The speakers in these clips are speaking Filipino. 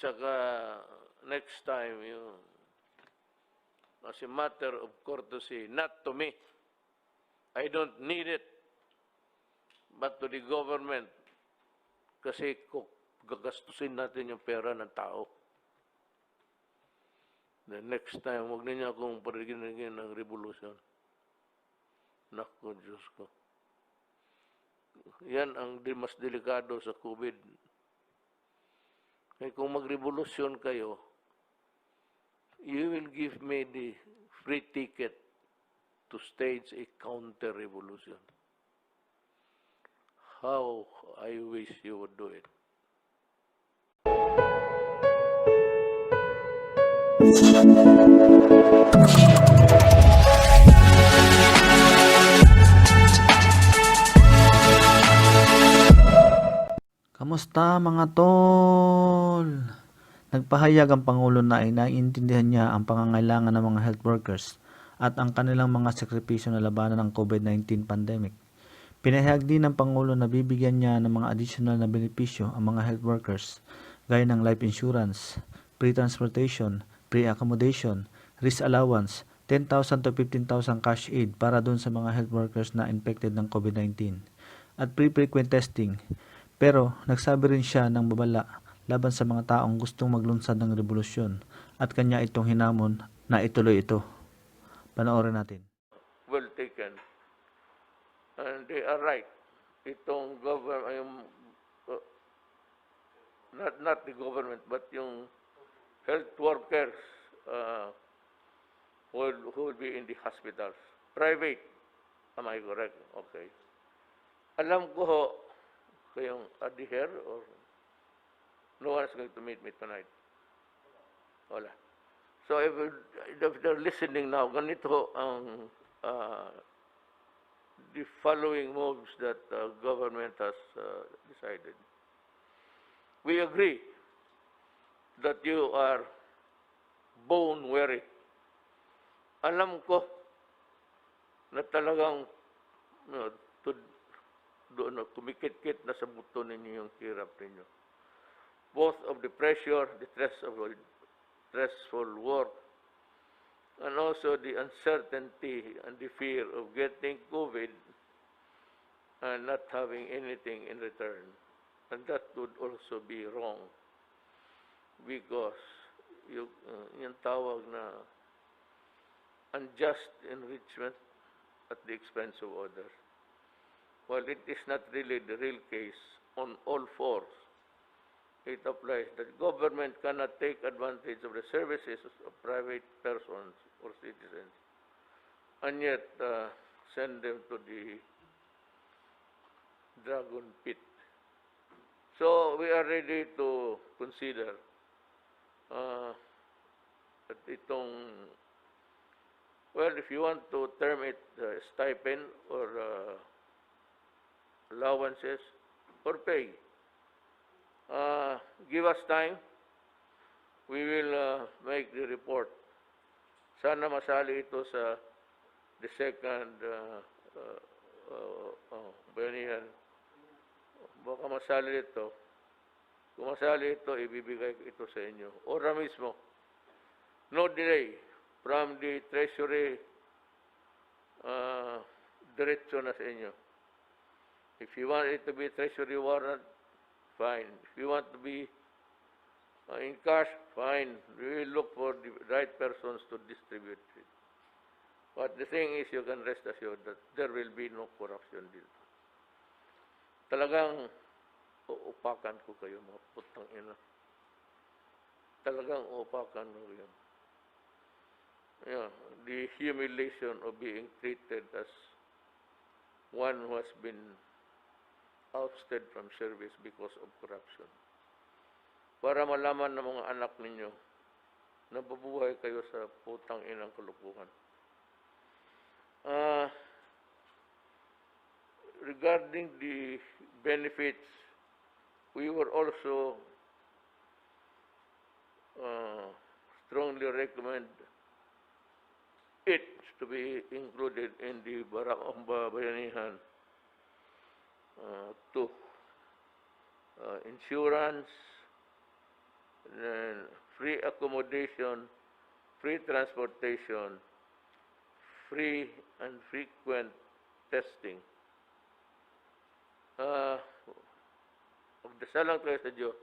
Tsaka next time, as a matter of courtesy, not to me. I don't need it, but to the government. Kasi gagastusin natin yung pera ng tao. The next time, huwag ninyo akong parigin-rigin ng revolusyon. Naku, Diyos ko. Yan ang mas delikado sa COVID. Kaya kung magrevolusyon kayo, you will give me the free ticket to stage a counter-revolution. How I wish you would do it. Kamusta mga tol? Nagpahayag ang pangulo na naiintindihan niya ang pangangailangan ng mga health workers at ang kanilang mga sakripisyo na labanan ng COVID-19 pandemic. Pinahayag din ng pangulo na bibigyan niya ng mga additional na benepesyo ang mga health workers gaya ng life insurance, free transportation, free accommodation, risk allowance, 10,000 to 15,000 cash aid para dun sa mga health workers na infected ng COVID-19 at frequent testing. Pero nagsabi rin siya ng babala laban sa mga taong gustong maglunsad ng rebolusyon at kanya itong hinamon na ituloy ito. Panoorin natin. Well taken. And they are right. Itong government, not the government, but yung health workers who will be in the hospitals. Private. Am I correct? Okay. Alam ko ho, kayong adhere or no one is going to meet me tonight? Wala. So if they're listening now, ganito ang the following moves that government has decided. We agree that you are bone weary. Alam ko na talagang doon kumikit-kit na sa buto ninyo yung hirap ninyo. Both of the pressure, the stressful work, and also the uncertainty and the fear of getting COVID and not having anything in return. And that would also be wrong because yung tawag na unjust enrichment at the expense of others. Well, it is not really the real case on all fours. It applies that government cannot take advantage of the services of private persons or citizens and yet send them to the dragon pit. So we are ready to consider that itong, well, if you want to term it stipend or allowances or pay. Give us time. We will make the report. Sana masali ito sa the second bayanihan. Baka masali ito. Kung masali ito, ibibigay ito sa inyo. Ora mismo. No delay from the Treasury diretso na sa inyo. If you want it to be treasury warrant, fine. If you want to be in cash, fine. We will look for the right persons to distribute it. But the thing is, you can rest assured that there will be no corruption dito. Talagang uupakan ko kayo, mga putang ina. Talagang uupakan ko kayo. Yeah, the humiliation of being treated as one who has been ousted from service because of corruption. Para malaman ng mga anak ninyo na babuhay kayo sa putang inang kalukuhan. Regarding the benefits, we were also strongly recommend it to be included in the bayanihan. To insurance, then free accommodation, free transportation, free and frequent testing. Magdasal lang tayo sa Diyos.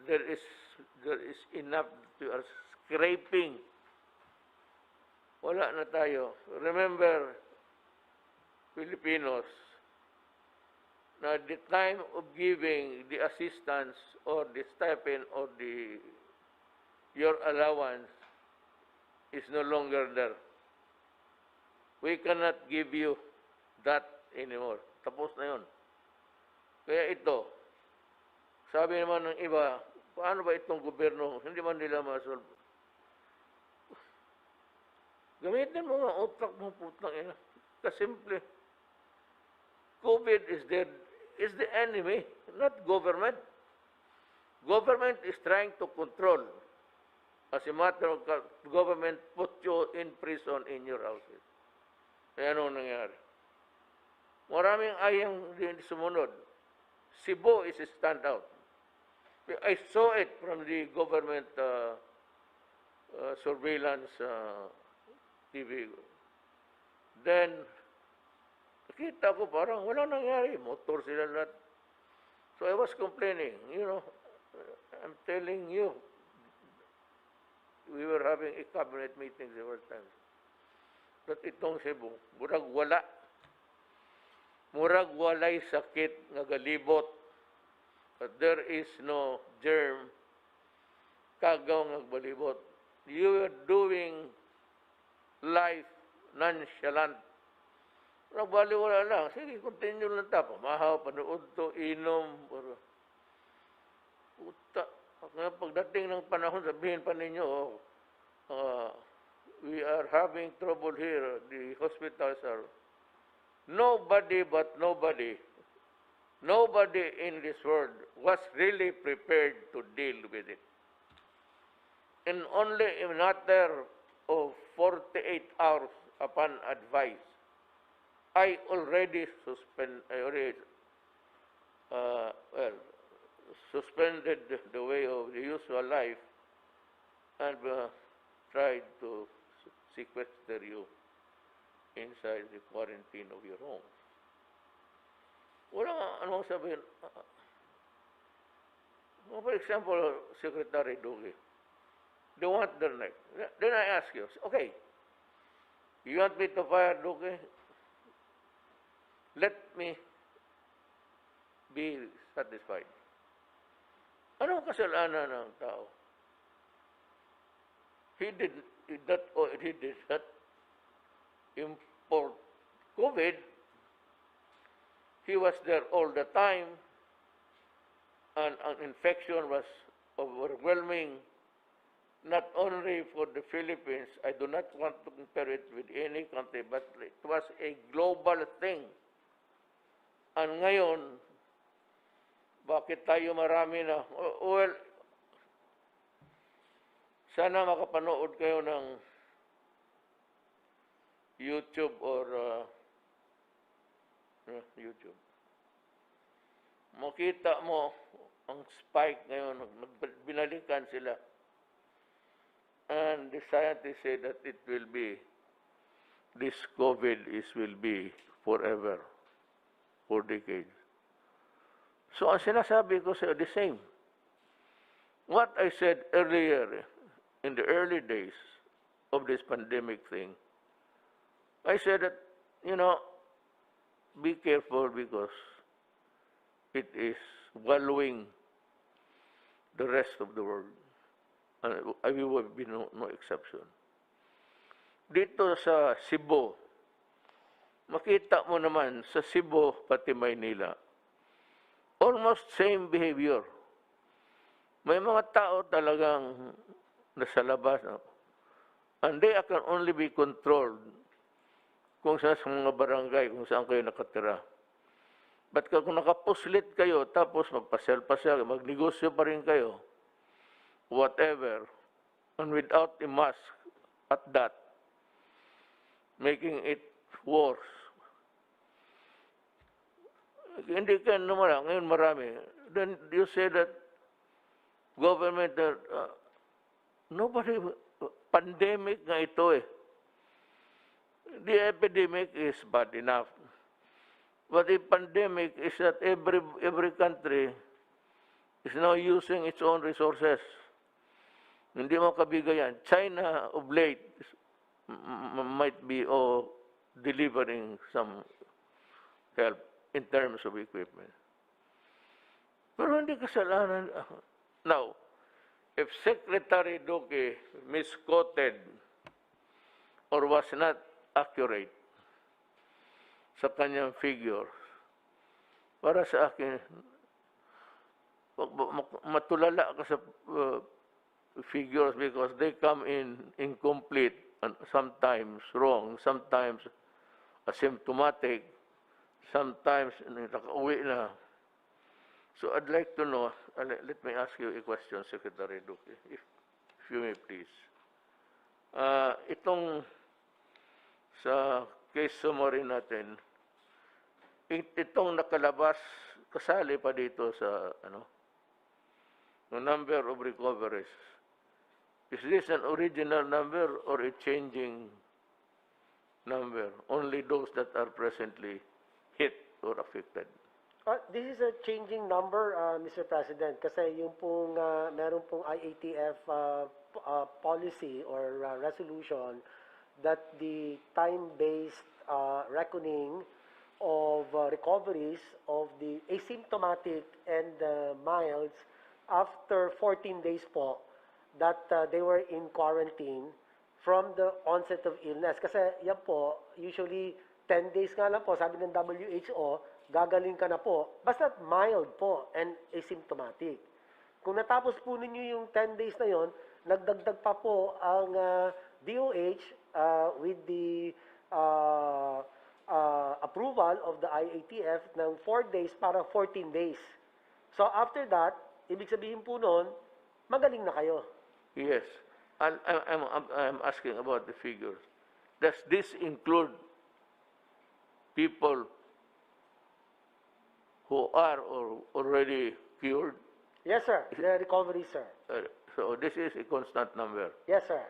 There is enough to are scraping. Wala na tayo. Remember, Filipinos, na the time of giving the assistance or the stipend or your allowance is no longer there. We cannot give you that anymore. Tapos na yun. Kaya ito, sabi naman ng iba, paano ba itong gobyerno? Hindi man nila masolve. Gamitin mo nga utak mo, putang ina. Kasimple. COVID is the enemy, not government. Government is trying to control. As a matter of fact, government put you in prison in your houses. Kaya ano nangyari? Maraming ayang din sumunod. Cebu is a standout. I saw it from the government surveillance TV. Then, nakita ko parang wala nangyari. Motor sila lahat. So I was complaining, I'm telling you, we were having a cabinet meeting several times. That itong Cebu, murag wala. Murag walay sakit nga galibot. But there is no germ kagaw nga balibot. You are doing life nonchalant. Nagbali wala lang. Sige, continue lang tapo. Mahaw, panood to, inom. Puta. Pagdating ng panahon, sabihin pa ninyo, we are having trouble here. The hospitals are... Nobody but nobody in this world was really prepared to deal with it. In only a matter of 48 hours upon advice, I already suspended the way of the usual life and tried to sequester you inside the quarantine of your home. Wala nga anong sabihin. For example, Secretary Duque, they want their neck. Then I ask you, okay, you want me to fire Duque? Let me be satisfied. Anong kasalanan ng tao? He did not import COVID. He was there all the time, and an infection was overwhelming, not only for the Philippines. I do not want to compare it with any country, but it was a global thing. And ngayon, bakit tayo marami na? Well, sana makapanood kayo ng YouTube or YouTube. Makita mo ang spike ngayon, binalikan sila. And the scientists say that it will be, this COVID will be forever, for decades. So ang sinasabi ko sa the same. What I said earlier, in the early days of this pandemic thing, I said that, be careful because it is swallowing the rest of the world. And we will be no exception. Dito sa Cebu, makita mo naman sa Cebu pati Maynila, almost same behavior. May mga tao talagang nasa labas. And they can only be controlled kung saan sa mga barangay, kung saan kayo nakatira. But kung nakapuslit kayo, tapos magpasel-pasel, magnegosyo pa rin kayo, whatever, and without a mask at that, making it worse. Hindi ka naman, ngayon marami. then you say that government, nobody, pandemic nga ito eh. The epidemic is bad enough. But the pandemic is that every country is now using its own resources. Hindi mo kabigayan. China of late might be delivering some help in terms of equipment. Pero hindi kasalanan. Now, if Secretary Duque misquoted or was not accurate sa kanyang figure, para sa akin, matulala ka sa figures because they come in incomplete and sometimes wrong, sometimes asymptomatic, sometimes nakauwi na. So I'd like to know, let me ask you a question, Secretary Duque, if you may please. Itong sa case summary natin, itong nakalabas, kasali pa dito sa the number of recoveries. Is this an original number or a changing number? Only those that are presently hit or affected. This is a changing number, Mr. President, kasi yung pong meron pong IATF policy or resolution that the time-based reckoning of recoveries of the asymptomatic and milds after 14 days po that they were in quarantine from the onset of illness. Kasi yan po, usually 10 days nga lang po, sabi ng WHO, gagaling ka na po, basta mild po and asymptomatic. Kung natapos po ninyo yung 10 days na yon, nagdagdag pa po ang DOH with the approval of the IATF ng 4 days para 14 days. So after that, ibig sabihin po nun, magaling na kayo. Yes. I'm asking about the figures. Does this include people who are already cured? Yes, sir. The recovery, sir. So this is a constant number. Yes, sir.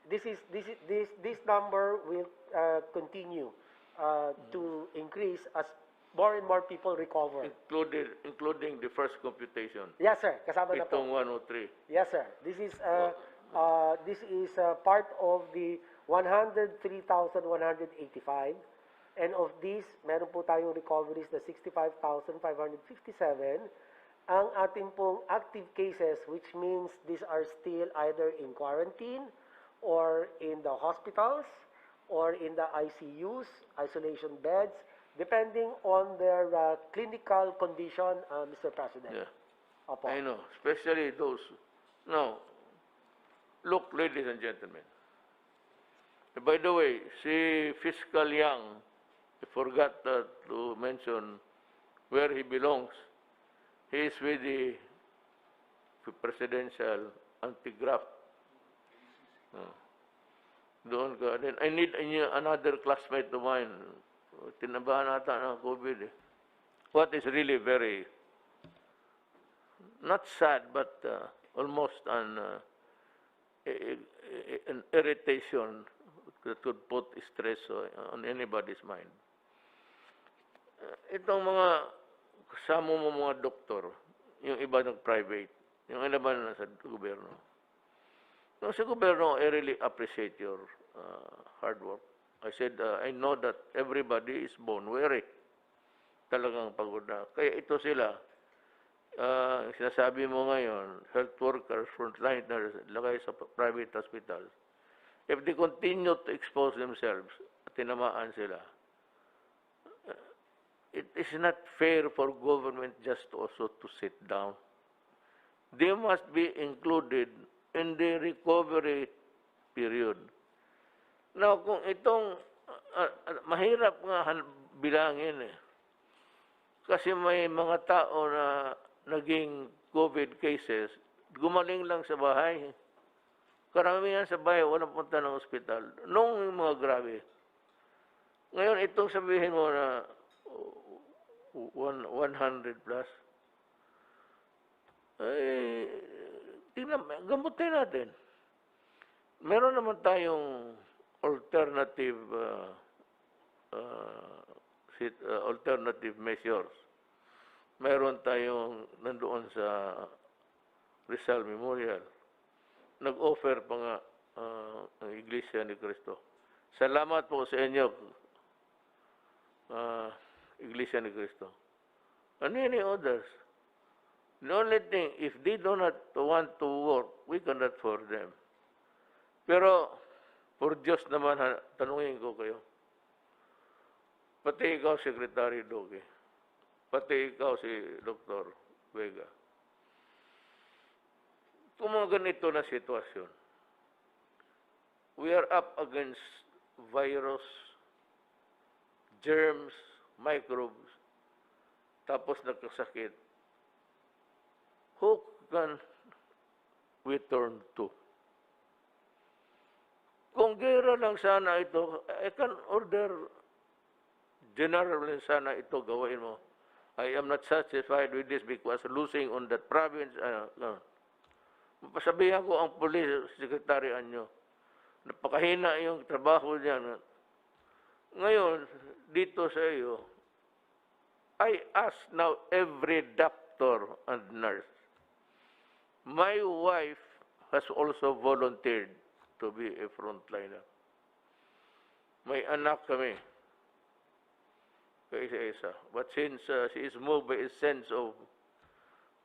This number will continue to increase as more and more people recover. Including the first computation. Yes, sir. Kasama na po. Itong 103. Yes, sir. This is part of the 103,185, and of these, meron po tayong recoveries na 65,557. Ang ating pong active cases, which means these are still either in quarantine or in the hospitals or in the ICUs, isolation beds, depending on their clinical condition, Mr. President. Yeah. Opo. I know, especially those. Now, look, ladies and gentlemen. By the way, si Fiscal Yang, I forgot to mention where he belongs. He is with the presidential anti-graft. Doon ka. Then I need another classmate of mine. Tinabahan nata ng COVID. What is really very, not sad, but almost an irritation that could put stress on anybody's mind. Itong mga kasama mo mga doktor, yung iba nag-private, yung iba na sa gobyerno. No, sa gobyerno, I really appreciate your hard work. I said, I know that everybody is born weary. Talagang pagod na. Kaya ito sila, sinasabi mo ngayon, health workers, frontliners, lagay sa private hospitals, if they continue to expose themselves, at tinamaan sila, it is not fair for government just also to sit down. They must be included in the recovery period. Now, kung itong, mahirap nga bilangin eh. Kasi may mga tao na naging COVID cases, gumaling lang sa bahay. Karamihan sa bahay, walang punta ng ospital. Nung mga grabe. Ngayon, itong sabihin mo na 100 plus. tingnan, gamutin natin. Meron naman tayong alternative alternative measures. Meron tayong nandoon sa Rizal Memorial. Nag-offer pa nga ang Iglesia ni Cristo. Salamat po sa inyo, Iglesia ni Cristo. And many others. The only thing, if they do not want to work, we cannot force them. Pero, for Diyos naman, tanungin ko kayo. Pati ikaw, Secretary Doge. Pati ikaw, si Dr. Vega. Kung mga ganito na sitwasyon, we are up against virus, germs, microbes, tapos nagkasakit. Who can we turn to? Kung gera lang sana ito, I can order general lang sana ito gawin mo. I am not satisfied with this because losing on that province, no. Pasabihan ko ang police secretary nyo, napakahina yung trabaho niya. Ngayon, dito sa iyo, I ask now every doctor and nurse. My wife has also volunteered to be a frontliner. May anak kami, kaisa-isa. But since she is moved by a sense of,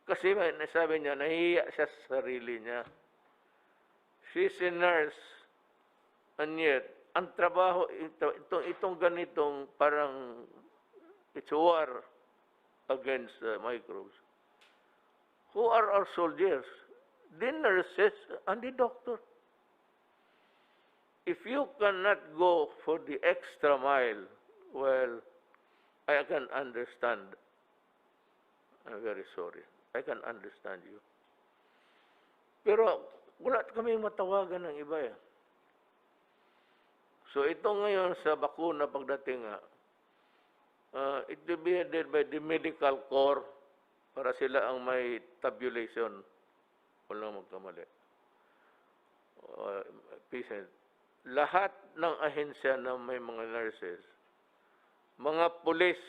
kasi nasabi niya, nahihiya siya sa sarili niya. She's a nurse, and yet, ang trabaho, itong ganitong parang, it's war against microbes. Who are our soldiers? The nurses and the doctor. If you cannot go for the extra mile, well, I can understand. I'm very sorry. I can understand you. Pero wala kaming matawagan ng iba eh. So ito ngayon sa bakuna pagdating nga, it will be headed by the medical corps para sila ang may tabulation. Walang magkamali. Patient. Lahat ng ahensya na may mga nurses, mga police,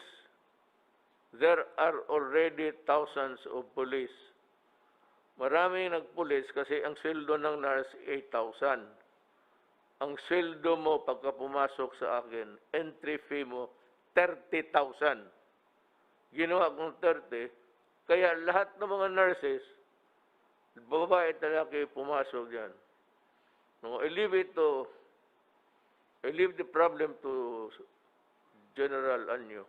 there are already thousands of police. Maraming nagpulis kasi ang sweldo ng nurse 8,000. Ang sweldo mo pagka pumasok sa akin, entry fee mo 30,000. Ginawa kong 30, kaya lahat ng mga nurses, babae at lalaki pumasok dyan. No, I leave the problem to General Anyo.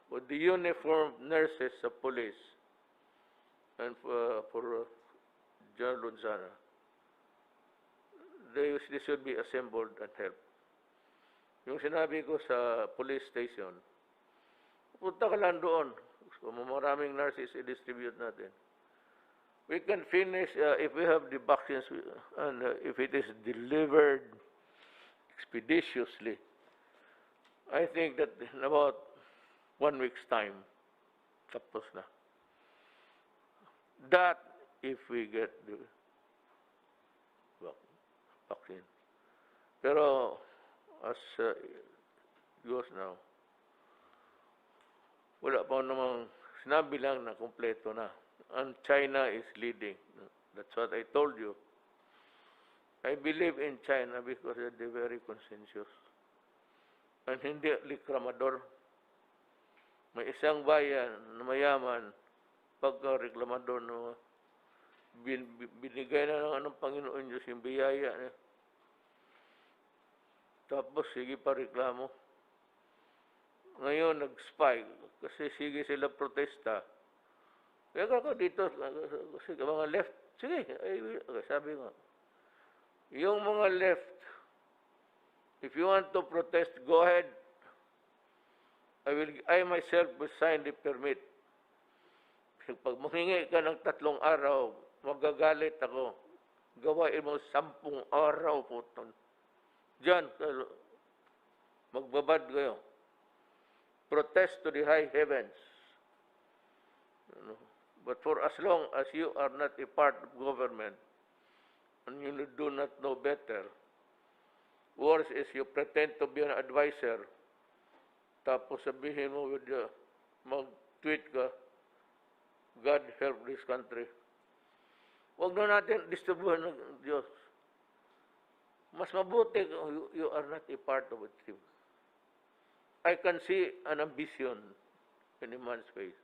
With the uniformed nurses sa police and for General Lunzana, they should be assembled and help. Yung sinabi ko sa police station, punta ka lang doon. So, maraming nurses i-distribute natin. We can finish, if we have the vaccines, and if it is delivered expeditiously, I think that in about 1 week's time, tapos na. That, if we get the vaccine. Pero, as it goes now, wala pa namang, sinabi lang na kompleto na. And China is leading. That's what I told you. I believe in China because they're very conscientious. And hindi reklamador. May isang bayan na mayaman, pagka reklamador no, binigay na ng Panginoon Diyos yung biyaya niya. Tapos sige pa reklamo. Ngayon nag-spike kasi sige sila protesta. Kaya ako dito, kasi mga left, sige, sabi nga, yung mga left, if you want to protest, go ahead. I myself will sign the permit. Pag mahingi ka ng 3 araw, magagalit ako. Gawain mo 10 araw po. Diyan, magbabad kayo. Protest to the high heavens. But for as long as you are not a part of government and you do not know better, worse is you pretend to be an advisor, tapos sabihin mo mag-tweet ka, God help this country. Huwag na natin distribuhan ng Diyos. Mas mabuti kung you are not a part of it. I can see an ambition in a man's face.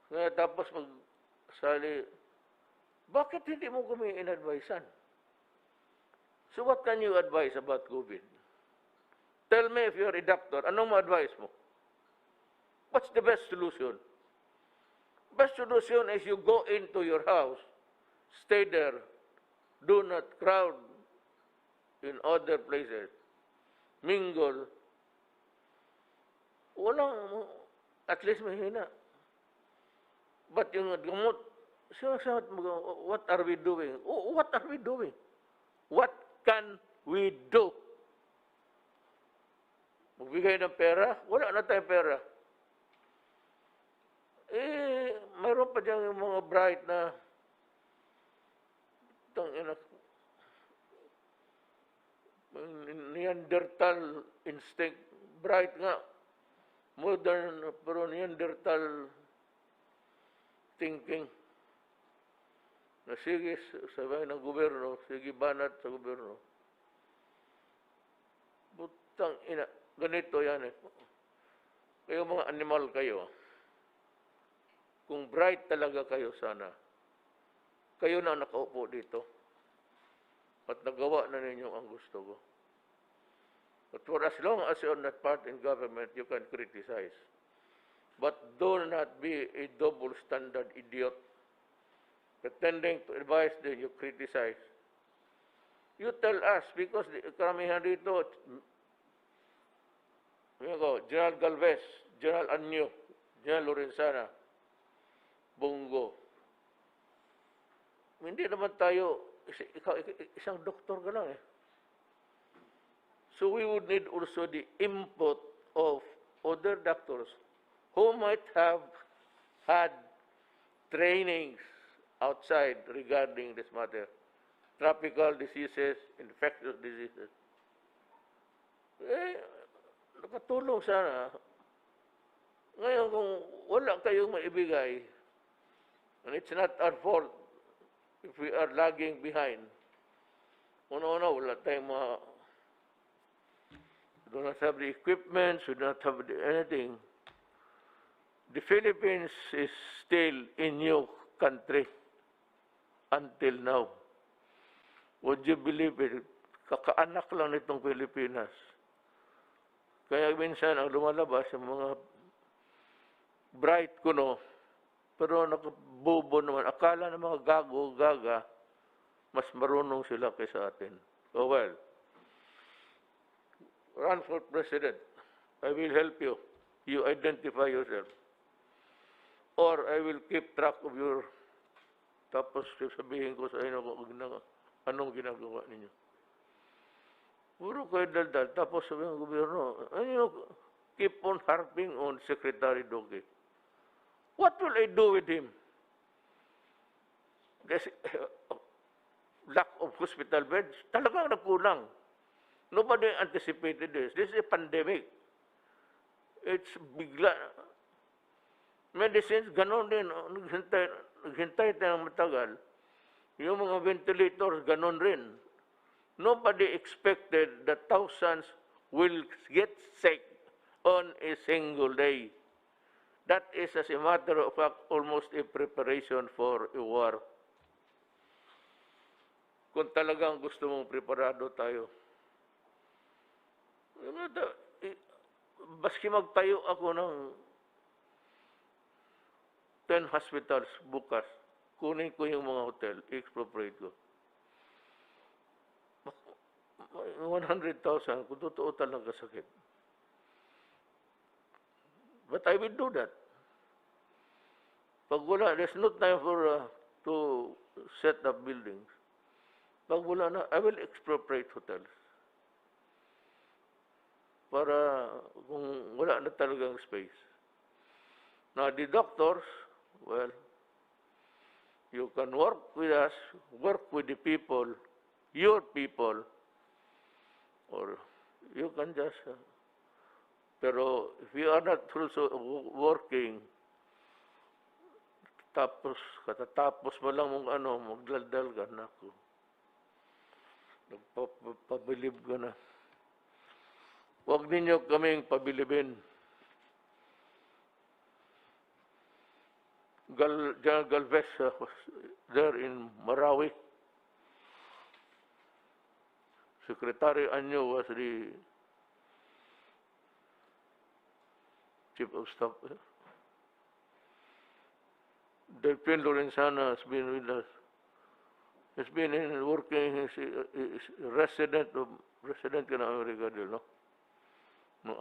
Kaya tapos magsali, bakit hindi mo kami in-advisean? So what can you advise about COVID? Tell me if you're a doctor, anong ma-advise mo? What's the best solution? Best solution is you go into your house, stay there, do not crowd in other places, mingle. Walang, at least mahina. But yung gamot, what are we doing? Oh, what are we doing? What can we do? Magbigay ng pera? Wala na tayong pera. Mayroon pa dyan yung mga bright na Neanderthal instinct. Bright nga. Modern, pero Neanderthal thinking. Na sige, sabi ng gobyerno, sige banat sa gobyerno. Butang ina, ganito yan eh. Kayo mga animal kayo. Kung bright talaga kayo sana, kayo na nakaupo dito. At nagawa na ninyo ang gusto ko. But for as long as you're not part in government, you can criticize. But do not be a double standard idiot. Pretending to advise, then you criticize. You tell us, because karamihan dito, General Galvez, General Anyo, General Lorenzana, Bongo. Hindi naman tayo, isang doktor ka lang eh. So we would need also the input of other doctors who might have had trainings outside regarding this matter. Tropical diseases, infectious diseases. Nakatulong sana. Ngayon kung wala kayong maibigay, and it's not our fault if we are lagging behind. Una-una, wala tayong we do not have the equipment, we do not have anything. The Philippines is still a new country until now. Would you believe it? Kakaanak lang nitong Pilipinas. Kaya minsan ang lumalabas yung mga bright kuno, pero nakabobo naman. Akala ng mga gago, gaga, mas marunong sila kaysa atin. Oh well, run for president. I will help you. You identify yourself. Or I will keep track of your, tapos sabihin ko sa inyo kung anong ginagawa ninyo. Puro kayo daldal. Tapos sabihin ng gobyerno, keep on harping on Secretary Duque. What will I do with him? There's lack of hospital beds. Talagang nagkulang. Nobody anticipated this. This is a pandemic. It's bigla. Medicines, ganon din. Naghintay tayo ng matagal. Yung mga ventilators, ganon rin. Nobody expected that thousands will get sick on a single day. That is, as a matter of fact, almost a preparation for a war. Kung talagang gusto mong preparado tayo. Baski magtayo ako ng 10 hospitals bukas, kunin ko yung mga hotel, expropriate ko. 100,000 kung totoo talaga sakit. But I will do that. Pag wala, there's no time for to set up buildings. Pag wala na, I will expropriate hotels. Para kung wala na talagang space. Now, the doctors, well, you can work with us, work with the people, your people, or you can just, pero if you are not also working, tapos, katatapos mo lang mong magdaldal ka, naku, nagpabilib ka na. Huwag ninyo kaming pabilibin. General Galvez was there in Marawi. Secretary Anyo was the chief of staff. Delphin Lorenzana has been with us. He's been working, he's resident ka na Amerika din, no? No,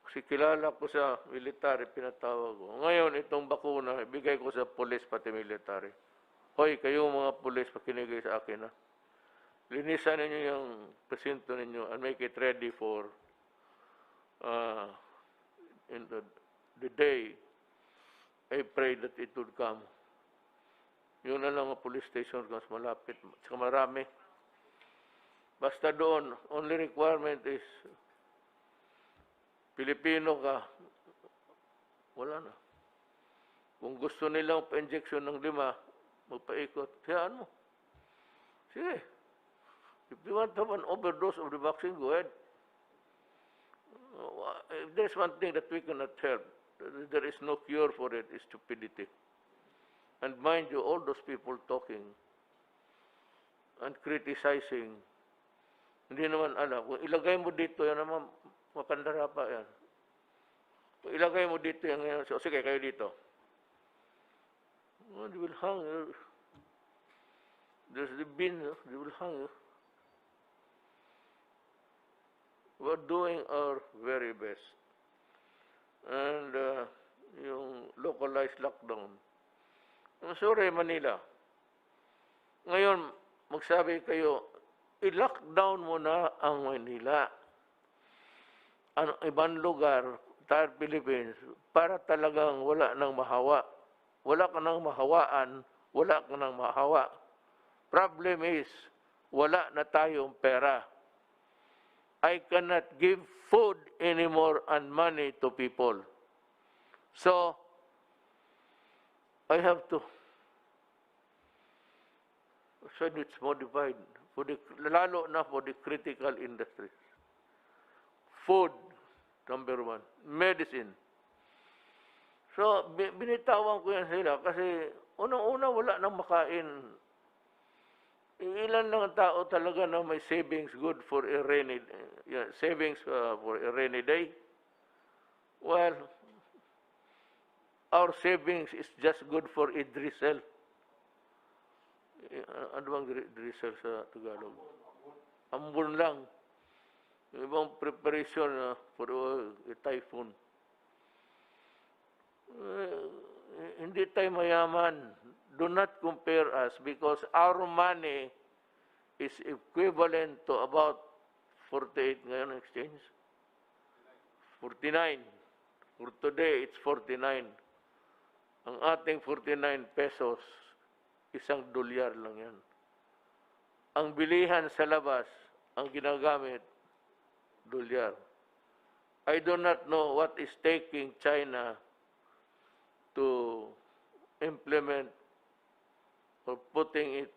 kasi kilala ko sa military, pinatawag ko. Ngayon, itong bakuna, ibigay ko sa police pati military. Hoy, kayo mga police, pakinigay sa akin, ha? Linisan ninyo yung presinto ninyo and make it ready for in the day I pray that it would come. Yun na lang ang police station mas malapit. Saka marami. Basta doon, only requirement is Pilipino ka, wala na. Kung gusto nilang pa-injection ng 5, magpaikot, hayaan mo. Sige. If you want to have an overdose of the vaccine, go ahead. If there's one thing that we cannot help, there is no cure for it, is stupidity. And mind you, all those people talking and criticizing, hindi naman alam. Kung ilagay mo dito, yan naman, makandara pa yan. Kung ilagay mo dito yan ngayon, so, sige, kayo dito. Oh, they will hang you. There's the bin, they will hang you. We're doing our very best. And yung localized lockdown. Sorry, Manila. Ngayon, magsabi kayo, i-lockdown mo na ang Manila. Ibang lugar, entire Philippines, para talagang wala nang mahawa. Wala ka nang mahawaan, wala ka nang mahawa. Problem is, wala na tayong pera. I cannot give food anymore and money to people. So, I have to, so it's modified, for the, lalo na for the critical industries. Food, number 1. Medicine. So, binitawan ko yan sila kasi unang-una wala nang makain. Ilan lang ang tao talaga na may savings good for a rainy, savings for a rainy day. Well, our savings is just good for a drizzle. Ano bang drizzle sa Tagalog? Ambon lang. Yung ibang preparation for a typhoon. Hindi tayo mayaman. Do not compare us because our money is equivalent to about 48 ngayon exchange. 49. For today, it's 49. Ang ating 49 pesos, $1 lang yan. Ang bilihan sa labas, ang ginagamit, $1. I do not know what is taking China to implement or putting it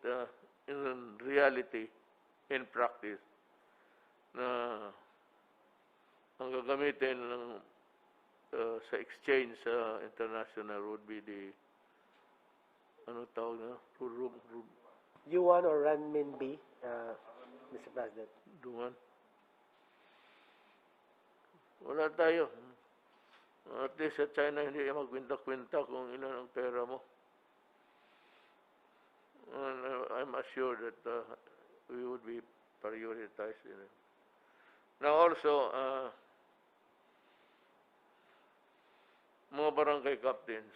in reality, in practice, na ang gagamitin ng sa exchange international would be the ano tawag na? Yuan or renminbi, Mr. President? Duman. Wala tayo. At least sa China, hindi magkwinta-kwinta kung ilan ang pera mo. And I'm assured that we would be prioritized in it. Now also, mga barangay captains,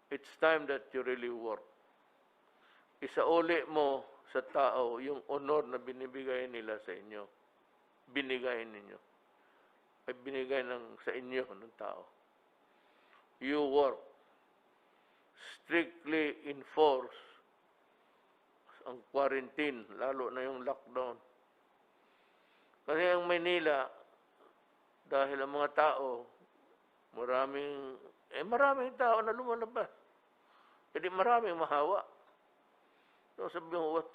it's time that you really work. Isauli mo sa tao yung honor na binibigay nila sa inyo. Binigay ninyo. ay binigay sa inyo ng tao. You work. Strictly enforce ang quarantine, lalo na yung lockdown. Kasi ang Maynila, dahil ang mga tao, maraming tao na lumalabas. Jadi maraming mahawa. So sabi mo, what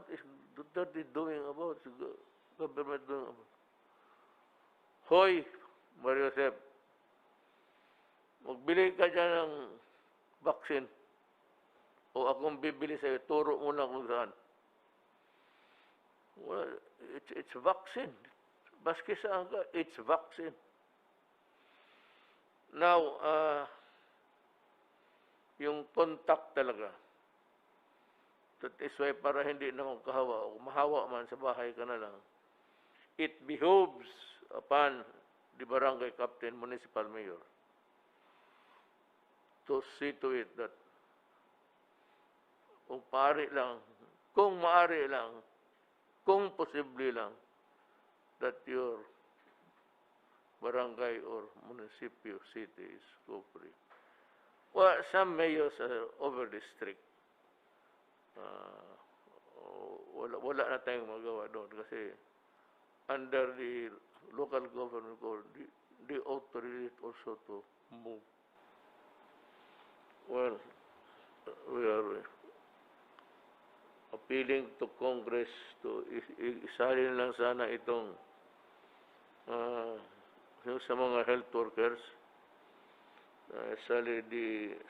is Duterte doing about, government doing about? Hoy, Mario Josep, magbili ka dyan ng vaccine. O akong bibili sa'yo, turo mo na kung saan. Well, it's vaccine. Baski saan ka, it's vaccine. Now, yung contact talaga. That is why para hindi na kahawa o mahawa man sa bahay ka na lang, it behoves upon the barangay captain, municipal mayor, to see to it that kung maaari lang, kung posible lang, that your barangay or municipio, city is go-free. Well, some mayors are overly strict. Wala na tayong magawa doon kasi under the local government code, they authorize also to move. Well, we are appealing to Congress to isalin lang sana itong yung sa mga health workers, isali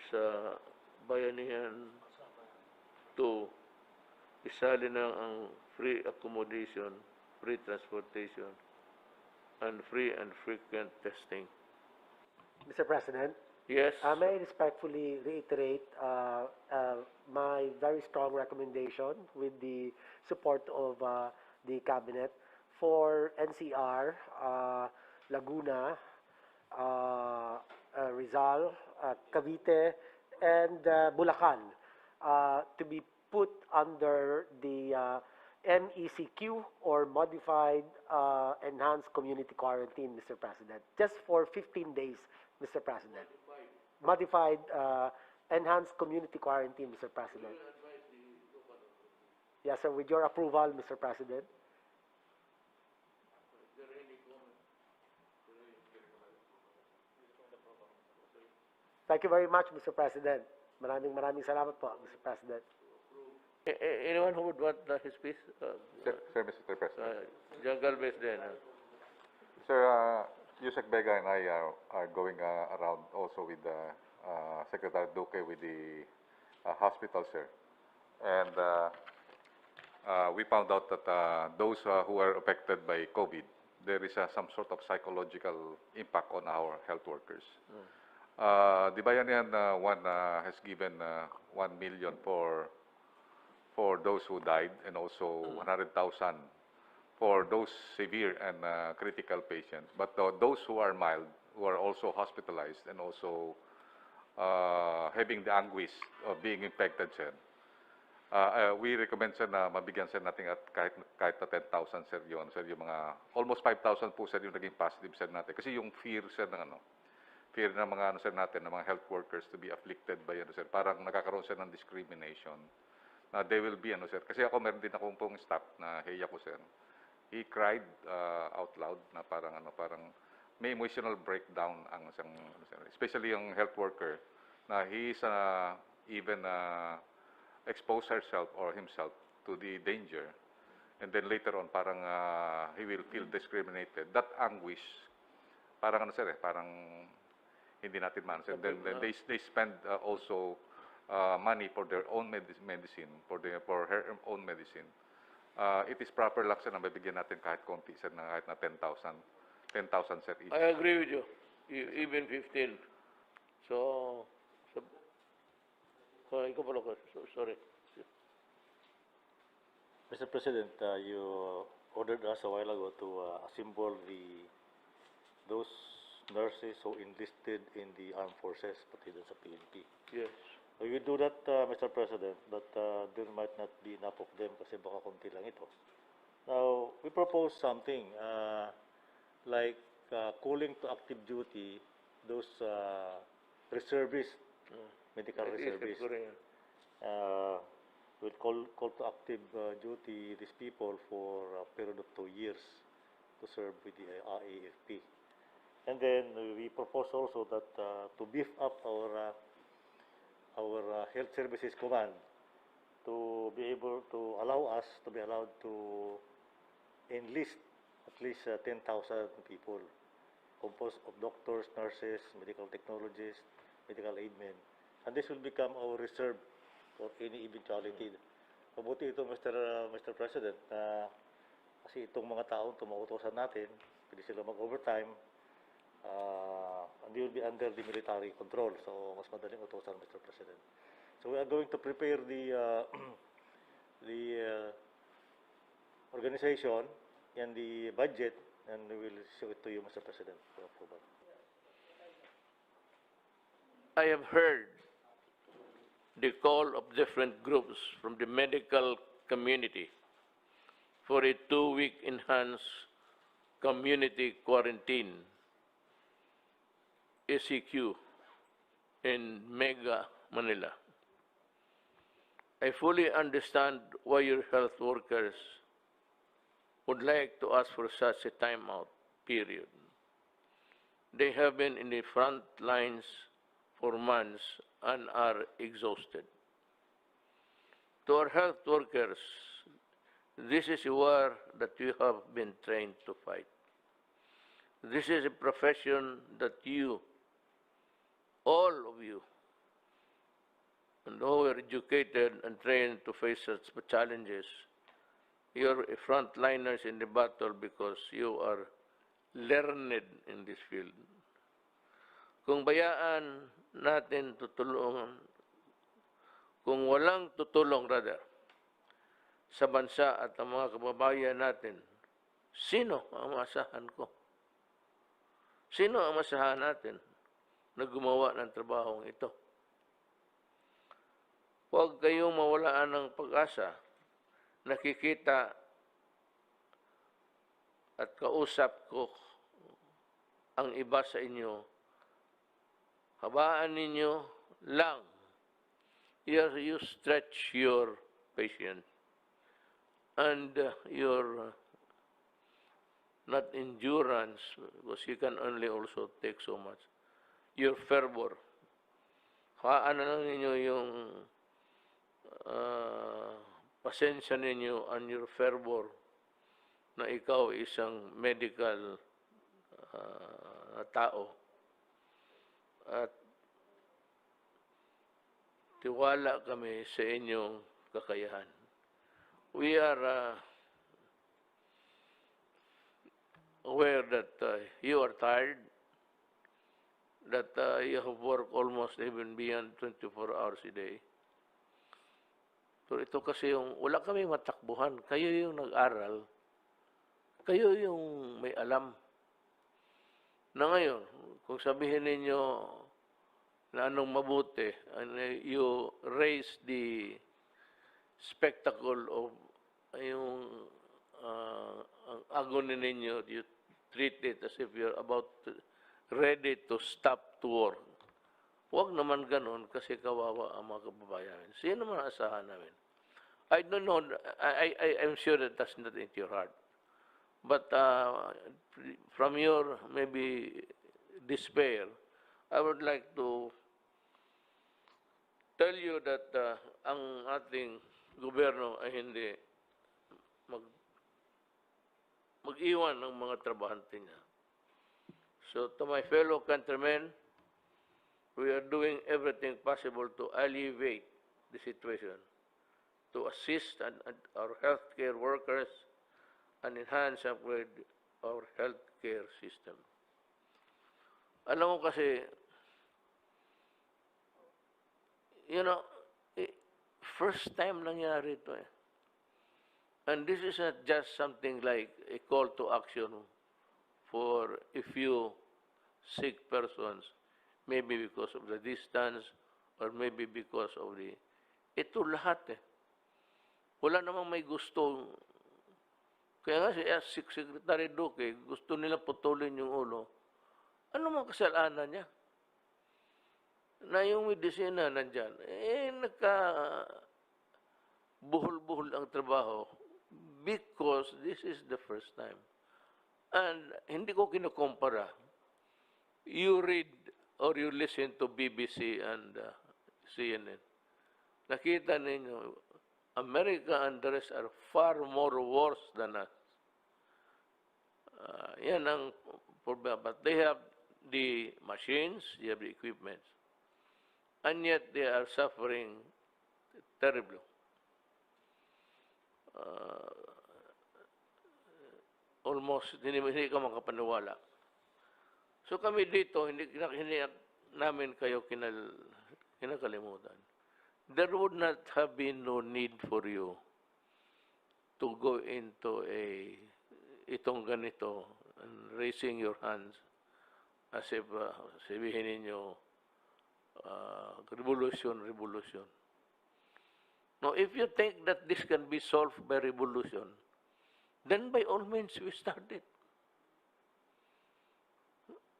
sa bayanihan to isalin lang ang free accommodation, free transportation, and free and frequent testing. Mr. President, Yes. may I respectfully reiterate my very strong recommendation with the support of the Cabinet for NCR, Laguna, Rizal, Cavite, and Bulacan to be put under the MECQ or Modified Enhanced Community Quarantine, Mr. President, just for 15 days, Mr. President. Modified Enhanced Community Quarantine, Mr. President. Yes, sir, with your approval, Mr. President. Thank you very much, Mr. President. Maraming salamat po, Mr. President. Anyone who would want his piece? Sir, Mr. President. John Galvez then. Sir, Yusek Bega and I are going around also with Secretary Duque with the hospital, sir. And we found out that those who are affected by COVID, there is some sort of psychological impact on our health workers. The Bayanihan one has given 1 million for those who died and also 100,000 for those severe and critical patients. But those who are mild, who are also hospitalized and also having the anguish of being infected, sir, we recommend, sir, na mabigyan, sir, natin at kahit na 10,000, sir, yun. Sir, yung mga almost 5,000 po, sir, yung naging positive, sir, natin. Kasi yung fear, sir, fear ng mga sir natin, ng mga health workers to be afflicted by sir, parang nagkakaroon, sir, ng discrimination. They will be sir, kasi ako meron din akong pong staff na heya ko, sir. He cried out loud na parang may emotional breakdown ang isang sir, especially yung health worker na he is even expose herself or himself to the danger, and then later on parang he will feel discriminated. That anguish, parang sir, parang hindi natin man, sir. Then they spend also money for their own medicine, for her own medicine. It is proper lang, sir, na mabigyan natin kahit konti, sir, na kahit na 10,000, sir, each. I agree with you. Even 15. So ikaw pala ko. Sorry. Mr. President, you ordered us a while ago to assemble those nurses who enlisted in the armed forces, pati dun sa PNP. Yes. We will do that, Mr. President, but there might not be enough of them kasi baka konti lang ito. Now, we propose something. like calling to active duty those reservists, medical Naisip reservists. ko rin yan. Will call to active duty these people for a period of 2 years to serve with the AFP. And then we propose also that to beef up our health services command to be able to allow us to be allowed to enlist at least 10,000 people composed of doctors, nurses, medical technologists, medical aid men. And this will become our reserve for any eventuality. Mabuti ito, Mr. President, na kasi itong mga taong tumautosan natin, pwede sila mag-overtime, and they will be under the military control. So, mas madaling utosan, Mr. President. So, we are going to prepare the organization and the budget, and we will show it to you, Mr. President, for approval. I have heard the call of different groups from the medical community for a 2-week enhanced community quarantine, SEQ, in Mega Manila. I fully understand why your health workers would like to ask for such a timeout period. They have been in the front lines for months and are exhausted. To our health workers, this is a war that you have been trained to fight. This is a profession that you, all of you, and who are educated and trained to face such challenges, you're frontliners in the battle because you are learned in this field. Kung bayaan natin tutulungan, kung walang tutulong rather, sa bansa at ang mga kababayan natin, sino ang maasahan ko? Sino ang maasahan natin na gumawa ng trabahong ito? Huwag kayong mawalaan ng pag-asa. Nakikita at kausap ko ang iba sa inyo. Habaan ninyo lang. You stretch your patience and your not endurance, because you can only also take so much. Your fervor. Haan na lang ninyo yung pasensya ninyo and your fervor na ikaw isang medical tao. At tiwala kami sa inyong kakayahan. We are aware that you are tired, that you have worked almost even beyond 24 hours a day. Pero ito kasi yung, wala kami matakbuhan. Kayo yung nag-aral. Kayo yung may alam. Na ngayon, kung sabihin ninyo na anong mabuti, and you raise the spectacle of yung ang agony ninyo, you treat it as if you're about ready to stop to work. Huwag naman ganun kasi kawawa ang mga kababayan. Sino man asahan namin? I don't know, I'm sure that that's not into your heart. But from your maybe despair, I would like to tell you that ang ating gobyerno ay hindi mag-iwan ng mga trabahante niya. So to my fellow countrymen, we are doing everything possible to alleviate the situation, to assist our healthcare workers and enhance upgrade our healthcare system. Alam mo kasi, you know, first time nangyari ito eh. And this is not just something like a call to action for a few sick persons, maybe because of the distance or maybe because of the... Ito lahat eh. Wala namang may gusto Kaya nga si Secretary Duque, gusto nila putulin yung ulo. Ano mang kasalanan niya? Na yung medisina nandyan, buhol-buhol ang trabaho because this is the first time. And hindi ko kinukumpara. You read or you listen to BBC and CNN. Nakita ninyo, America and the rest are far more worse than us. Yan ang problema. But they have the machines, they have the equipment. And yet they are suffering terribly. Almost, hindi ka makapaniwala. So kami dito, hindi namin kayo kinakalimutan. There would not have been no need for you to go into itong ganito and raising your hands as if sabihin ninyo revolution. Now, if you think that this can be solved by revolution, then by all means we start it.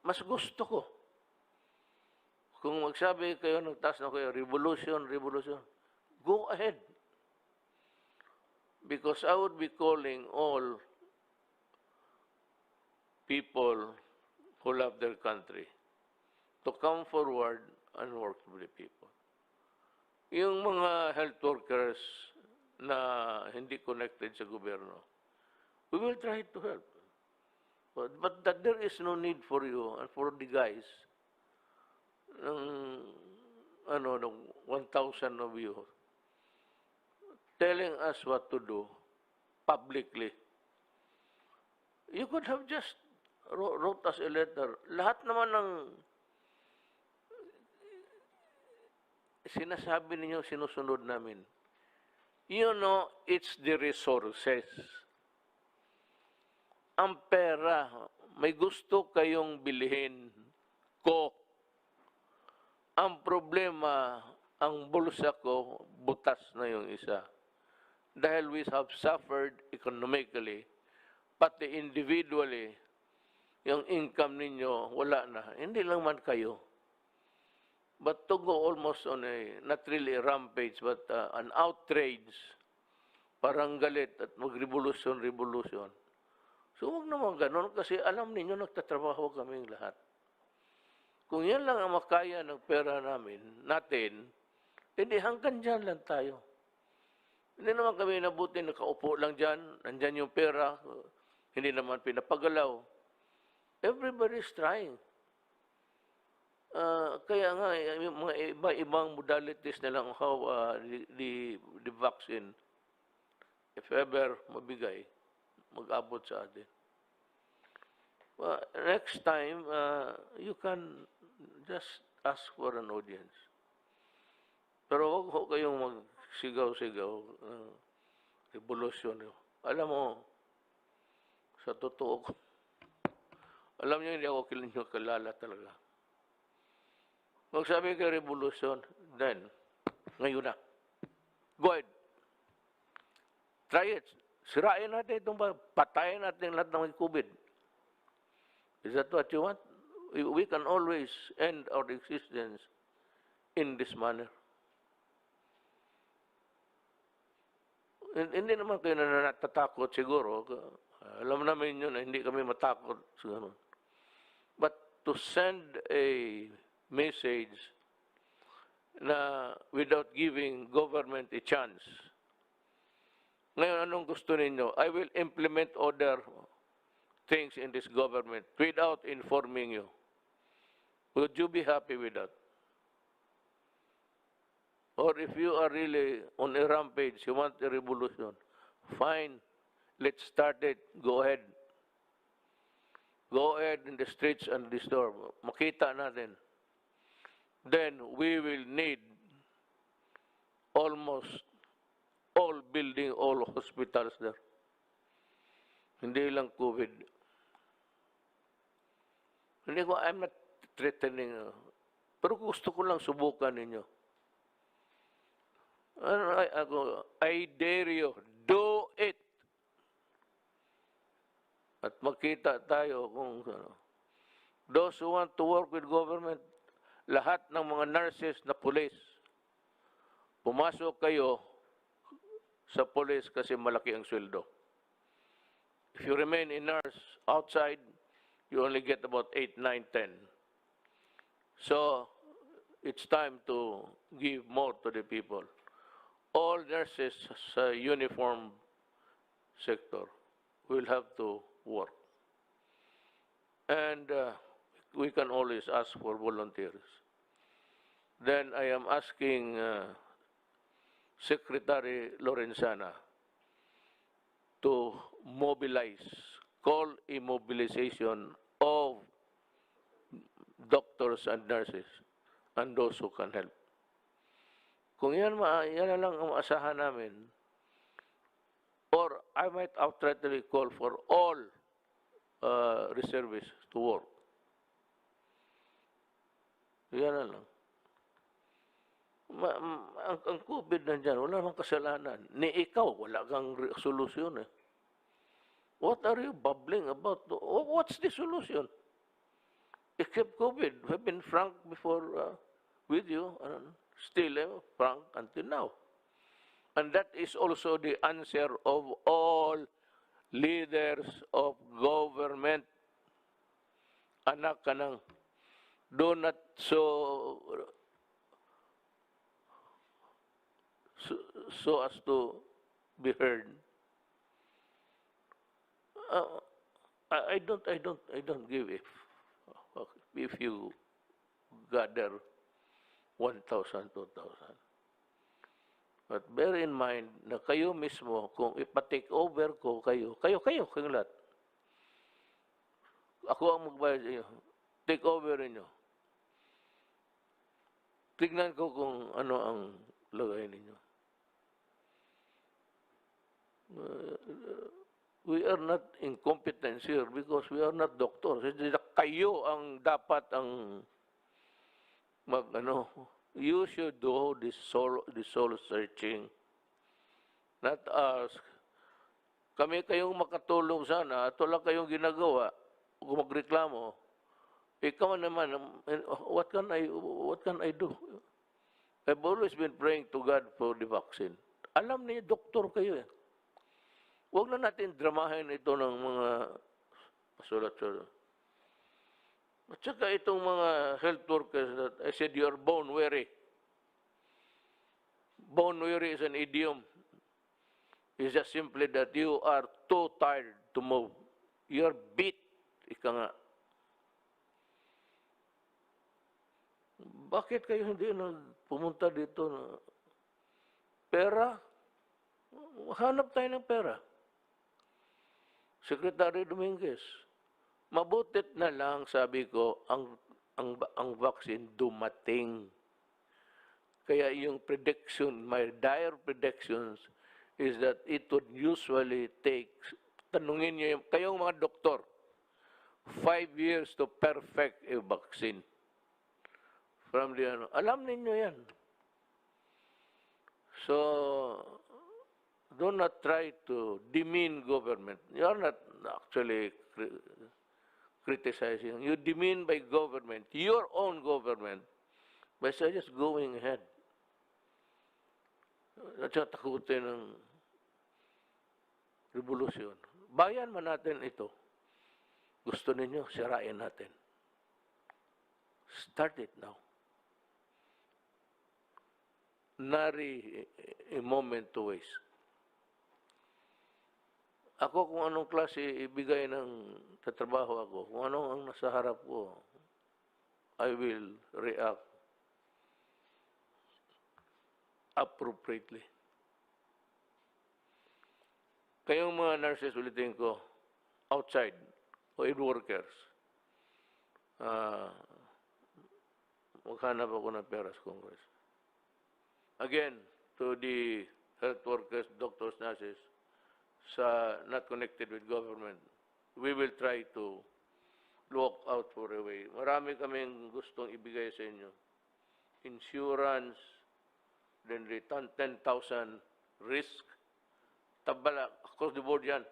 Mas gusto ko. Kung magsabi kayo, nagtaas na kayo, revolution, go ahead. Because I would be calling all people who love their country to come forward and work with the people. Yung mga health workers na hindi connected sa gobyerno, we will try to help. But that there is no need for you and for the guys, ng 1,000 of you, telling us what to do publicly. You could have just wrote us a letter. Lahat naman ng sinasabi ninyo, sinusunod namin. You know, it's the resources. Ang pera, may gusto kayong bilhin ko. Ang problema, ang bulsa ko, butas na yung isa. Dahil we have suffered economically, pati individually, yung income ninyo, wala na. Hindi lang man kayo. But to go almost on a, not really a rampage, but an outrage, parang galit at mag-revolution. So huwag naman ganun kasi alam ninyo nagtatrabaho kaming lahat. Kung yan lang ang makaya ng pera natin, hindi hanggang dyan lang tayo. Hindi naman kami nabuti nakaupo lang dyan, nandyan yung pera, hindi naman pinapagalaw. Everybody is trying. Kaya nga, yung mga iba-ibang modalities na lang how the vaccine, if ever mabigay, mag-abot sa atin. Well, next time, you can just ask for an audience. Pero huwag kayong magsigaw-sigaw ng revolusyon. Alam mo, sa totoo ko, alam niyo, hindi ako kilala talaga. Magsabi kayo revolusyon, then, ngayon na. Go ahead. Try it. Sirain natin itong patayin natin lahat ng COVID. Is that what you want? We can always end our existence in this manner. Hindi naman kayo na natatakot siguro. Alam namin yun na hindi kami matakot. Siguro. But to send a message na without giving government a chance. Ngayon, anong gusto ninyo? I will implement other things in this government without informing you. Would you be happy with that? Or if you are really on a rampage, you want a revolution, fine, let's start it. Go ahead. Go ahead in the streets and the store. Makita natin. Then we will need almost all building, all hospitals there. Hindi lang COVID. Hindi ko, I'm not threatening. Pero gusto ko lang subukan ninyo. I dare you, do it. at makita tayo kung ano. Those who want to work with government, lahat ng mga nurses na pulis, pumasok kayo sa pulis kasi malaki ang sweldo. If you remain in nurse outside, you only get about 8, 9, 10. So, it's time to give more to the people. All nurses sa uniform sector will have to work. And we can always ask for volunteers. Then I am asking Secretary Lorenzana to mobilize, call a mobilization of doctors and nurses and those who can help. Kung yan na lang ang maasahan namin, or I might outrightly call for all reservists to work. Yan na lang. Ang COVID nandyan, wala namang kasalanan. Ni ikaw, wala kang solusyon eh. What are you bubbling about? What's the solution? Except COVID. We've been frank before with you, still frank until now. And that is also the answer of all leaders of government. Anak ka nang, do not so as to be heard. I don't give if you gather 1,000, 2,000. But bear in mind na kayo mismo, kung ipa-take over ko kayo lahat. Ako ang magbayad sa inyo. Take over ninyo. Tignan ko kung ano ang lagay ninyo. We are not incompetent here because we are not doctors. Kayo ang dapat ang you should do this soul searching, not us. Kami kayong makatulong sana, ito lang kayong ginagawa, kung magreklamo, ikaw naman, what can I do? I've always been praying to God for the vaccine. Alam niyo, doktor kayo eh. Huwag na natin dramahin ito ng mga pasulat-sulat. At saka itong mga health workers that I said you are bone weary. Bone weary is an idiom. It's just simply that you are too tired to move. You are beat. Ika nga. Bakit kayo hindi pumunta dito na pera? Hanap tayo ng pera. Secretary Dominguez, mabutit na lang, sabi ko, ang vaccine dumating. Kaya yung prediction, my dire predictions, is that it would usually take, tanungin niyo, kayong mga doktor, 5 years to perfect a vaccine. From the, alam ninyo yan. So, do not try to demean government. You are not actually criticizing. You demean by government, your own government, by just going ahead. At saka takutin ng Rebolusyon. Bayan man natin ito. Gusto ninyo, sirain natin. Start it now. Nary a moment to waste. Ako kung anong klase ibigay ng tatrabaho ako, kung anong ang nasa harap ko, I will react appropriately. Kayong mga nurses, ulitin ko, outside, o aid workers, maghanap ako ng pera sa Congress. Again, to the health workers, doctors, nurses, not connected with government, we will try to look out for a way. Marami kaming gustong ibigay sa inyo. Insurance, then return 10,000 risk, tabala, across the board yan.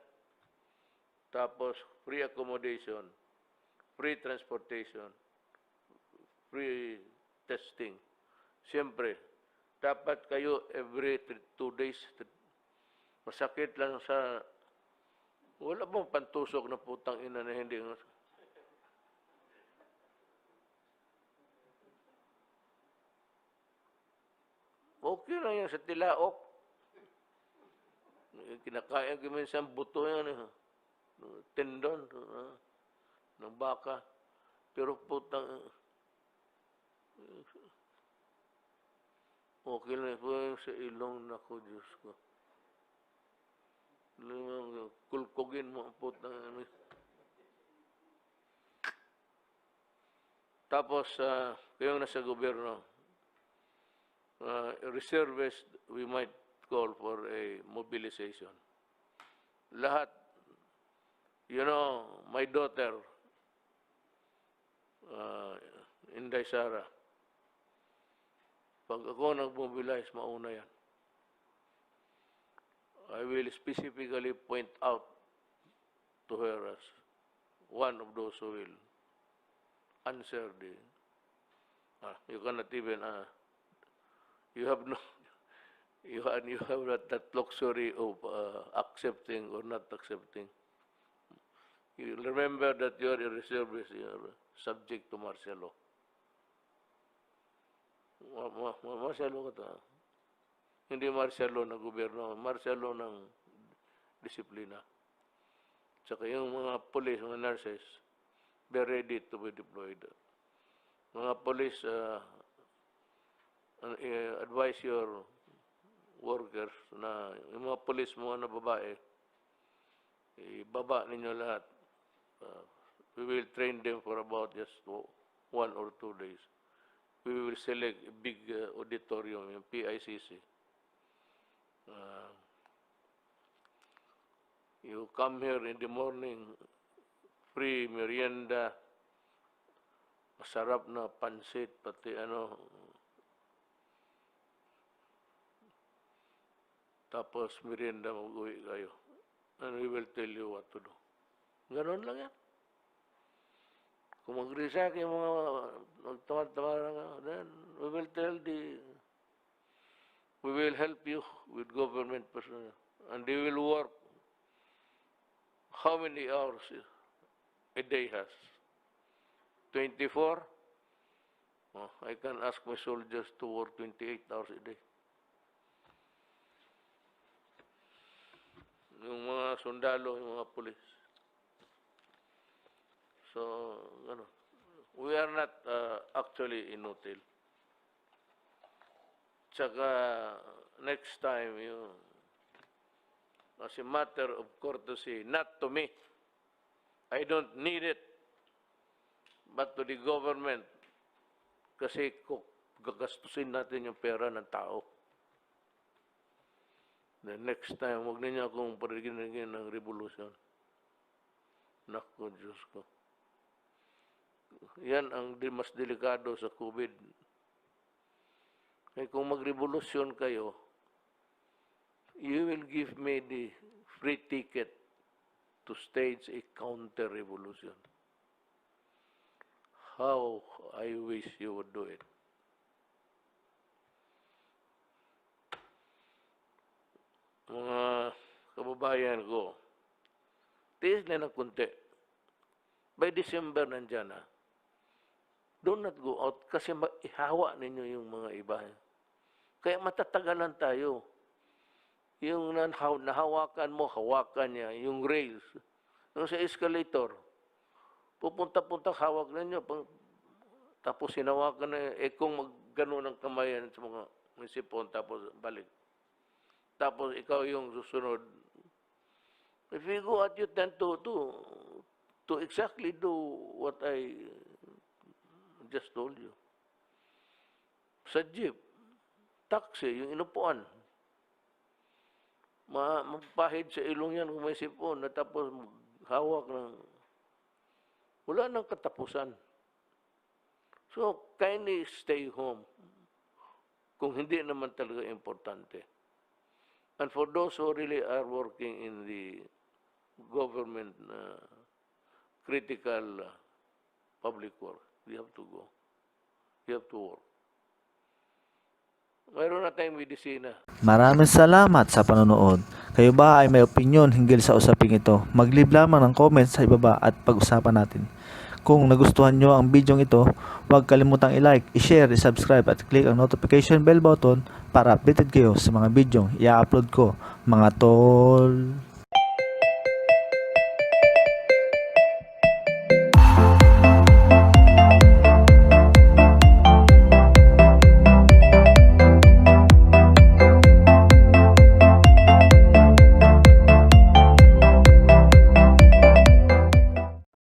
tapos free accommodation, free transportation, free testing. Siyempre, dapat kayo every 2 days, masakit lang sa, wala bang pantusok na putang ina na hindi. Okay lang yan sa tilaok. Kinakain ko minsan buto yan, tendon ng baka. Pero putang, okay lang po yung sa ilong na ko, Diyos ko. Kulkugin mo ang putang. Tapos, kayong nasa gobyerno, reservists, we might call for a mobilization. Lahat, you know, my daughter, Inday Sara, pag ako nag-mobilize, mauna yan. I will specifically point out to her as one of those who will answer the, you cannot even, you have no, you have not that luxury of accepting or not accepting. You remember that you are a reservist, you are subject to martial law. Martial law ka ta. Hindi martial law ng gobyerno, martial law ng disiplina. Tsaka yung mga police, mga nurses, they're ready to be deployed. Mga police, advise your workers na yung mga police mo na babae, ibaba ninyo lahat. We will train them for about just 1 or 2 days. We will select a big auditorium, yung PICC. You come here in the morning, free merienda, masarap na pansit, pati tapos merienda, mag-uwi kayo. And we will tell you what to do. Ganon lang yan. Kung mag-resack yung mga magtamad-tamad nga, then we will help you with government personnel. And they will work how many hours a day has? 24? Oh, I can ask my soldiers to work 28 hours a day. Yung mga sundalo, yung mga pulis. So, we are not actually inutil. Tsaka, next time, as a matter of courtesy, not to me, I don't need it, but to the government, kasi gagastusin natin yung pera ng tao. The next time, huwag ninyo akong parigin ng revolusyon. Naku, Diyos ko. Yan ang mas delikado sa COVID. Kaya kung magrevolusyon kayo, you will give me the free ticket to stage a counter-revolution. How I wish you would do it. Mga kababayan ko, tiis na ng kunti. By December nandyan na. Do not go out kasi ihawa ninyo yung mga iba. Kaya matatagalan tayo. Yung nahawakan mo, hawakan niya. Yung rails. Yung sa escalator, pupunta-punta, hawak ninyo. Tapos hinawakan na, kung maggano ng kamayan sa mga sipon, tapos balik. Tapos ikaw yung susunod. If you go at, you tend to exactly do what I just told you. Sa jeep, taxi, yung inupuan. Magpahid sa ilong yan kung may sipon, na tapos hawak ng... Wala nang katapusan. So, kindly stay home kung hindi naman talaga importante. And for those who really are working in the government critical public work. You have to go. You have to work. Mayroon na tayong medisina. Maraming salamat sa panonood. Kayo ba ay may opinion hinggil sa usaping ito? Mag-leave lamang ng comments sa ibaba at pag-usapan natin. Kung nagustuhan nyo ang video ito, huwag kalimutang i-like, i-share, i-subscribe at click ang notification bell button para updated kayo sa mga video i-upload ko, mga tol.